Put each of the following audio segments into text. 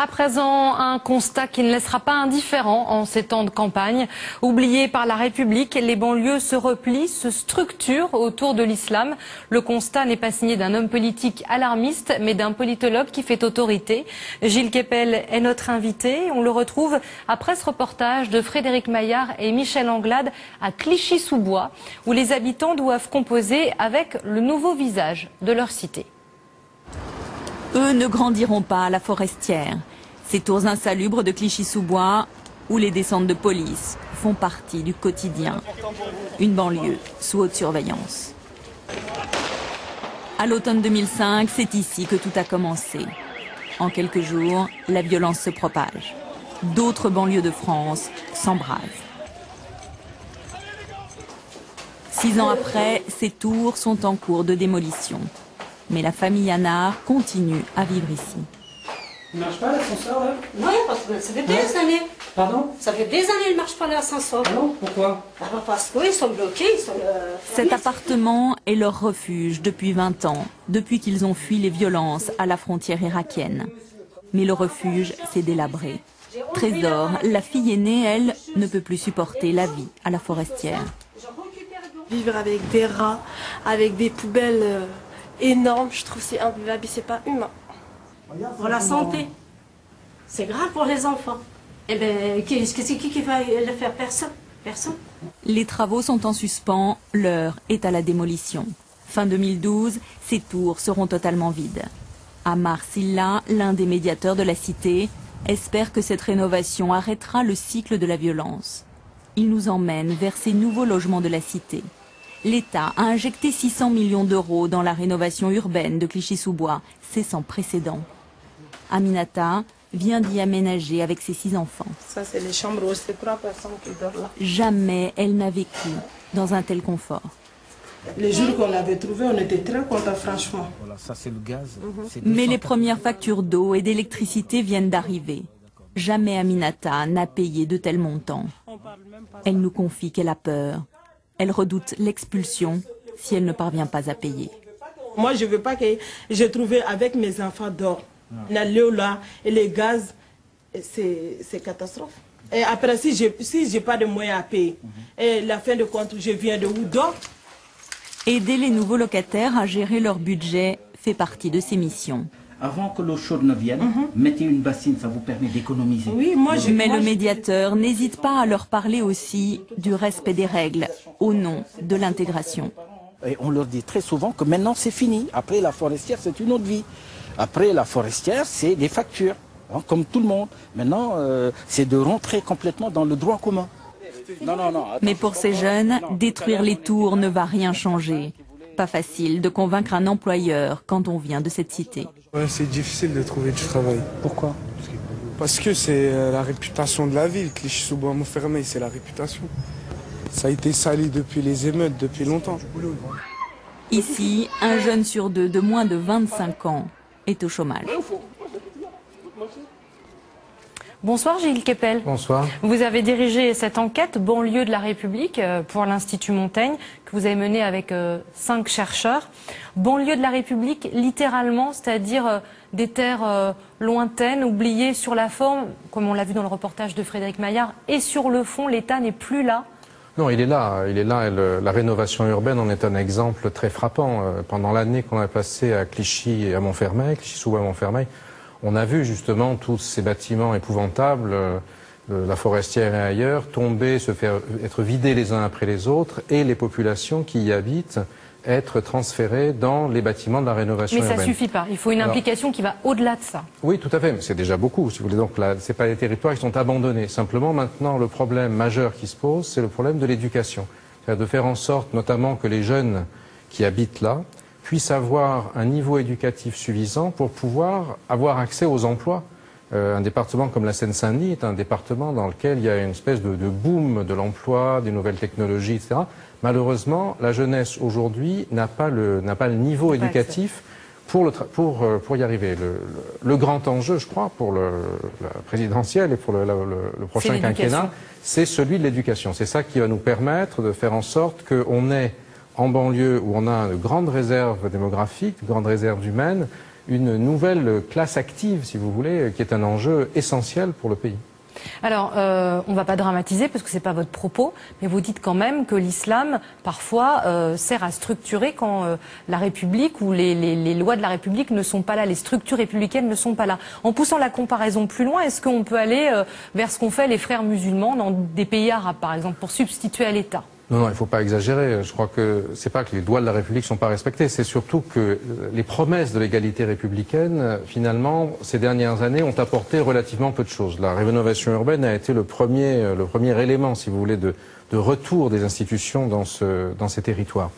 À présent, un constat qui ne laissera pas indifférent en ces temps de campagne. Oubliés par la République, les banlieues se replient, se structurent autour de l'islam. Le constat n'est pas signé d'un homme politique alarmiste, mais d'un politologue qui fait autorité. Gilles Kepel est notre invité. On le retrouve après ce reportage de Frédéric Maillard et Michel Anglade à Clichy-sous-Bois, où les habitants doivent composer avec le nouveau visage de leur cité. Eux ne grandiront pas à la Forestière. Ces tours insalubres de Clichy-sous-Bois, où les descentes de police font partie du quotidien. Une banlieue sous haute surveillance. À l'automne 2005, c'est ici que tout a commencé. En quelques jours, la violence se propage. D'autres banlieues de France s'embrasent. 6 ans après, ces tours sont en cours de démolition. Mais la famille Anard continue à vivre ici. Il ne marche pas l'ascenseur là? Oui, parce que ça fait des années. Pardon? Ça fait des années qu'il ne marche pas l'ascenseur. Ah non? Pourquoi? Parce qu'ils sont bloqués. Cet appartement est leur refuge depuis 20 ans, depuis qu'ils ont fui les violences à la frontière irakienne. Mais le refuge s'est délabré. Trésor, la fille aînée, elle, ne peut plus supporter la vie à la Forestière. Vivre avec des rats, avec des poubelles énormes, je trouve c'est invivable, c'est pas humain. Pour la santé, c'est grave pour les enfants. Eh bien, qui va le faire? Personne. Personne. Les travaux sont en suspens, l'heure est à la démolition. Fin 2012, ces tours seront totalement vides. Amar Silla, l'un des médiateurs de la cité, espère que cette rénovation arrêtera le cycle de la violence. Il nous emmène vers ces nouveaux logements de la cité. L'État a injecté 600 millions d'euros dans la rénovation urbaine de Clichy-sous-Bois. C'est sans précédent. Aminata vient d'y aménager avec ses 6 enfants. Ça, c'est les chambres où c'est 3 personnes qui dorment là. Jamais elle n'a vécu dans un tel confort. Les jours qu'on l'avait trouvé, on était très contents, franchement. Voilà, ça c'est le gaz. Mais les premières factures d'eau et d'électricité viennent d'arriver. Jamais Aminata n'a payé de tels montants. Elle nous confie qu'elle a peur. Elle redoute l'expulsion si elle ne parvient pas à payer. Moi, je ne veux pas que j'ai trouvé avec mes enfants d'or. L'eau là et les gaz, c'est catastrophe. Et après, si je n'ai pas de moyens à payer, et la fin de compte, je viens de où d'or. Aider les nouveaux locataires à gérer leur budget fait partie de ses missions. Avant que l'eau chaude ne vienne, mettez une bassine, ça vous permet d'économiser. Oui, Mais le médiateur n'hésite pas à leur parler aussi du respect des règles, au nom de l'intégration. Et on leur dit très souvent que maintenant c'est fini. Après la forestière, c'est une autre vie. Après la forestière, c'est des factures, hein, comme tout le monde. Maintenant, c'est de rentrer complètement dans le droit commun. Non, Mais pour ces jeunes, détruire les tours ne va rien changer. Pas facile de convaincre un employeur quand on vient de cette cité. Ouais, c'est difficile de trouver du travail. Pourquoi? Parce que c'est la réputation de la ville. Clichy-sous-Bois-Montfermeil, c'est la réputation. Ça a été sali depuis les émeutes, depuis longtemps. Ici, un jeune sur 2 de moins de 25 ans est au chômage. Bonsoir Gilles Kepel. Bonsoir. Vous avez dirigé cette enquête banlieue de la République pour l'Institut Montaigne que vous avez menée avec 5 chercheurs. Banlieue de la République, littéralement, c'est-à-dire des terres lointaines, oubliées sur la forme, comme on l'a vu dans le reportage de Frédéric Maillard, et sur le fond, l'État n'est plus là. Non, il est là. Il est là. Et la rénovation urbaine en est un exemple très frappant. Pendant l'année qu'on a passée à Clichy et à Montfermeil, Clichy-sous-Bois Montfermeil, on a vu justement tous ces bâtiments épouvantables, la Forestière et ailleurs, tomber, se faire être vidés les uns après les autres, et les populations qui y habitent être transférées dans les bâtiments de la rénovation urbaine. Mais ça suffit pas. Il faut une implication qui va au-delà de ça. Oui, tout à fait. Mais c'est déjà beaucoup, si vous voulez. Donc là, c'est pas des territoires qui sont abandonnés. Simplement, maintenant, le problème majeur qui se pose, c'est le problème de l'éducation. C'est-à-dire de faire en sorte, notamment, que les jeunes qui habitent là puissent avoir un niveau éducatif suffisant pour pouvoir avoir accès aux emplois. Un département comme la Seine-Saint-Denis est un département dans lequel il y a une espèce de boom de l'emploi, des nouvelles technologies, etc. Malheureusement, la jeunesse aujourd'hui n'a pas le niveau éducatif pour y arriver. Le grand enjeu, je crois, pour la présidentielle et pour le prochain quinquennat, c'est celui de l'éducation. C'est ça qui va nous permettre de faire en sorte qu'on ait en banlieue où on a de grandes réserves démographiques, de grandes réserves humaines, une nouvelle classe active, si vous voulez, qui est un enjeu essentiel pour le pays. Alors, on ne va pas dramatiser parce que ce n'est pas votre propos, mais vous dites quand même que l'islam, parfois, sert à structurer quand la République ou les lois de la République ne sont pas là, les structures républicaines ne sont pas là. En poussant la comparaison plus loin, est-ce qu'on peut aller vers ce qu'ont fait les frères musulmans dans des pays arabes, par exemple, pour substituer à l'État ? Non, il ne faut pas exagérer. Je crois que c'est pas que les lois de la République ne sont pas respectées, c'est surtout que les promesses de l'égalité républicaine, finalement, ces dernières années, ont apporté relativement peu de choses. La rénovation urbaine a été le premier élément, si vous voulez, de retour des institutions dans ces territoires.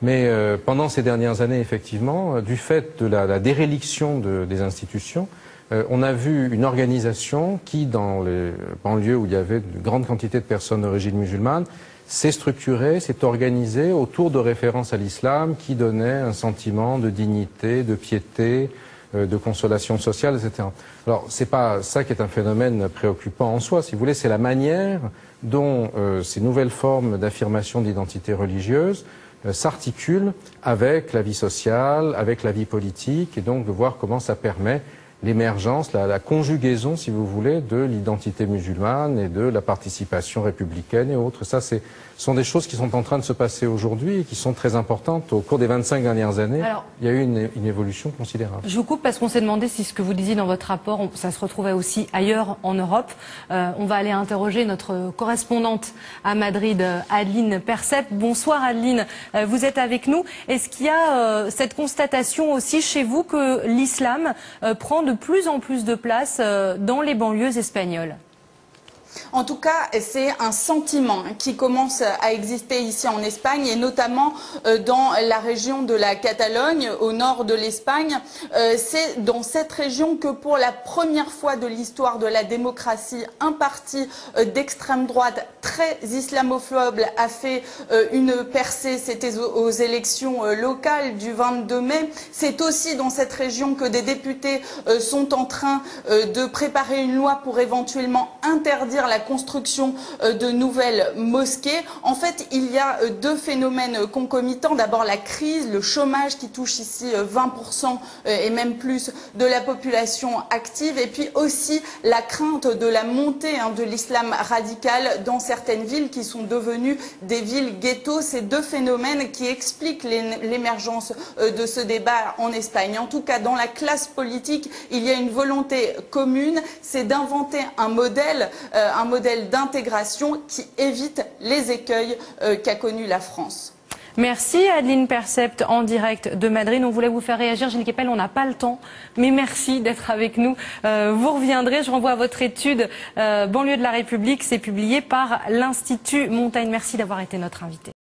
Mais pendant ces dernières années, effectivement, du fait de la déréliction des institutions, on a vu une organisation qui, dans les banlieues où il y avait une grande quantité de personnes d'origine musulmane, s'est structuré, s'est organisé autour de références à l'islam qui donnaient un sentiment de dignité, de piété, de consolation sociale, etc. Alors, c'est pas ça qui est un phénomène préoccupant en soi, si vous voulez, c'est la manière dont ces nouvelles formes d'affirmation d'identité religieuse s'articulent avec la vie sociale, avec la vie politique, et donc de voir comment ça permet l'émergence, la conjugaison, si vous voulez, de l'identité musulmane et de la participation républicaine et autres. Ça, ce sont des choses qui sont en train de se passer aujourd'hui et qui sont très importantes. Au cours des 25 dernières années, il y a eu une évolution considérable. Je vous coupe parce qu'on s'est demandé si ce que vous disiez dans votre rapport, ça se retrouvait aussi ailleurs en Europe. On va aller interroger notre correspondante à Madrid, Adeline Percept. Bonsoir Adeline, vous êtes avec nous. Est-ce qu'il y a cette constatation aussi chez vous que l'islam prend de plus en plus de place dans les banlieues espagnoles? En tout cas, c'est un sentiment qui commence à exister ici en Espagne et notamment dans la région de la Catalogne, au nord de l'Espagne. C'est dans cette région que pour la première fois de l'histoire de la démocratie, un parti d'extrême droite très islamophobe a fait une percée. C'était aux élections locales du 22 mai. C'est aussi dans cette région que des députés sont en train de préparer une loi pour éventuellement interdire la construction de nouvelles mosquées. En fait, il y a deux phénomènes concomitants. D'abord, la crise, le chômage qui touche ici 20% et même plus de la population active. Et puis aussi la crainte de la montée de l'islam radical dans certaines villes qui sont devenues des villes ghettos. Ces deux phénomènes qui expliquent l'émergence de ce débat en Espagne. En tout cas, dans la classe politique, il y a une volonté commune, c'est d'inventer un modèle d'intégration qui évite les écueils qu'a connus la France. Merci Adeline Percept en direct de Madrid. On voulait vous faire réagir, Gilles Kepel, on n'a pas le temps, mais merci d'être avec nous. Vous reviendrez, je renvoie à votre étude Banlieue de la République, c'est publié par l'Institut Montaigne. Merci d'avoir été notre invité.